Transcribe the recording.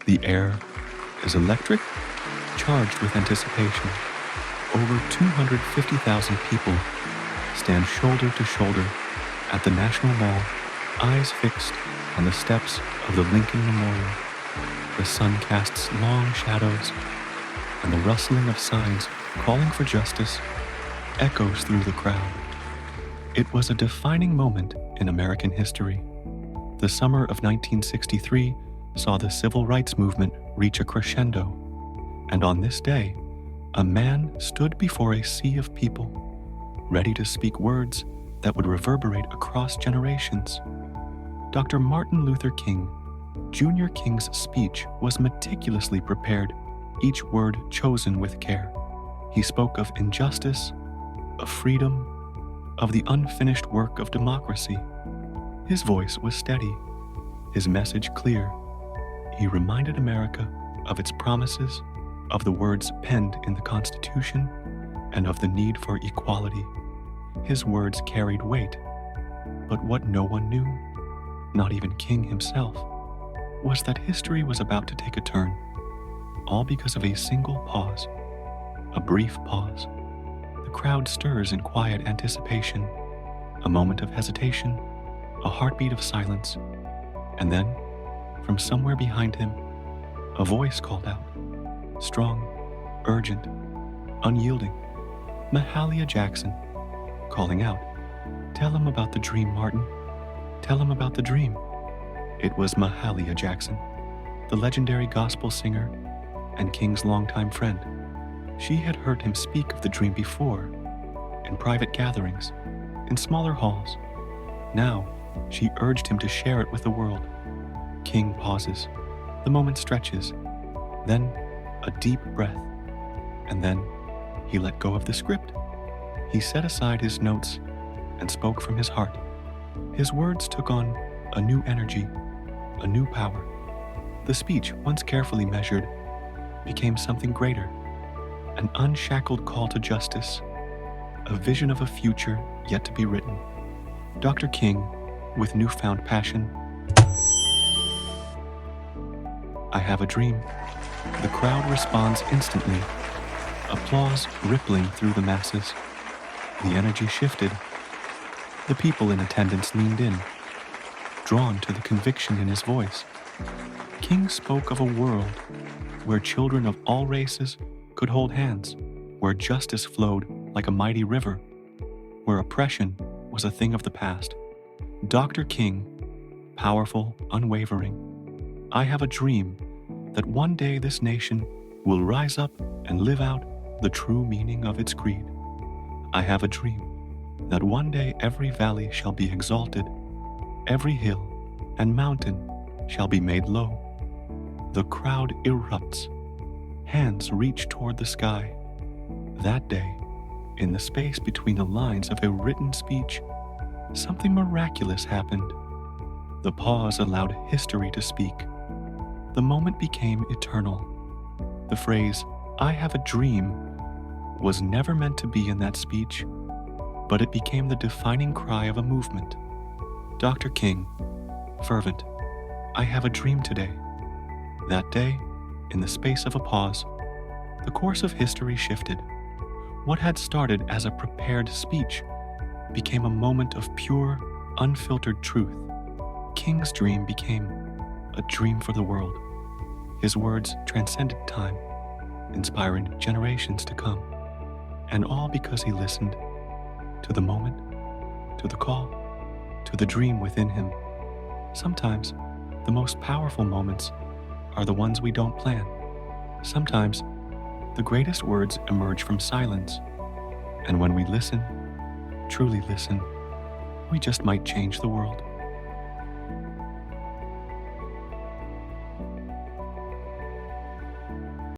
The air is electric, charged with anticipation. Over 250,000 people stand shoulder to shoulder at the National Mall, eyes fixed on the steps of the Lincoln Memorial. The sun casts long shadows, and the rustling of signs calling for justice echoes through the crowd. It was a defining moment in American history. The summer of 1963 saw the civil rights movement reach a crescendo, and on this day, a man stood before a sea of people, ready to speak words that would reverberate across generations. Dr. Martin Luther King, Jr. King's speech was meticulously prepared, each word chosen with care. He spoke of injustice, of freedom, of the unfinished work of democracy. His voice was steady, his message clear. He reminded America of its promises, of the words penned in the Constitution, and of the need for equality. His words carried weight, but what no one knew, not even King himself, was that history was about to take a turn, all because of a single pause, a brief pause. The crowd stirs in quiet anticipation, a moment of hesitation, a heartbeat of silence, and then, from somewhere behind him, a voice called out, strong, urgent, unyielding, Mahalia Jackson, calling out, "Tell him about the dream, Martin. Tell him about the dream." It was Mahalia Jackson, the legendary gospel singer and King's longtime friend. She had heard him speak of the dream before, in private gatherings, in smaller halls. Now, she urged him to share it with the world. King pauses. The moment stretches. Then, a deep breath. And then, he let go of the script. He set aside his notes and spoke from his heart. His words took on a new energy, a new power. The speech, once carefully measured, became something greater, an unshackled call to justice, a vision of a future yet to be written. Dr. King, with newfound passion, "I have a dream." The crowd responds instantly, applause rippling through the masses. The energy shifted. The people in attendance leaned in, drawn to the conviction in his voice. King spoke of a world where children of all races could hold hands, where justice flowed like a mighty river, where oppression was a thing of the past. Dr. King, powerful, unwavering, "I have a dream that one day this nation will rise up and live out the true meaning of its creed. I have a dream that one day every valley shall be exalted, every hill and mountain shall be made low." The crowd erupts. Hands reach toward the sky. That day, in the space between the lines of a written speech, something miraculous happened. The pause allowed history to speak. The moment became eternal. The phrase, "I have a dream," was never meant to be in that speech, but it became the defining cry of a movement. Dr. King, fervent, "I have a dream today." That day, in the space of a pause, the course of history shifted. What had started as a prepared speech became a moment of pure, unfiltered truth. King's dream became a dream for the world. His words transcended time, inspiring generations to come. And all because he listened to the moment, to the call, to the dream within him. Sometimes, the most powerful moments are the ones we don't plan. Sometimes, the greatest words emerge from silence. And when we listen, truly listen, we just might change the world.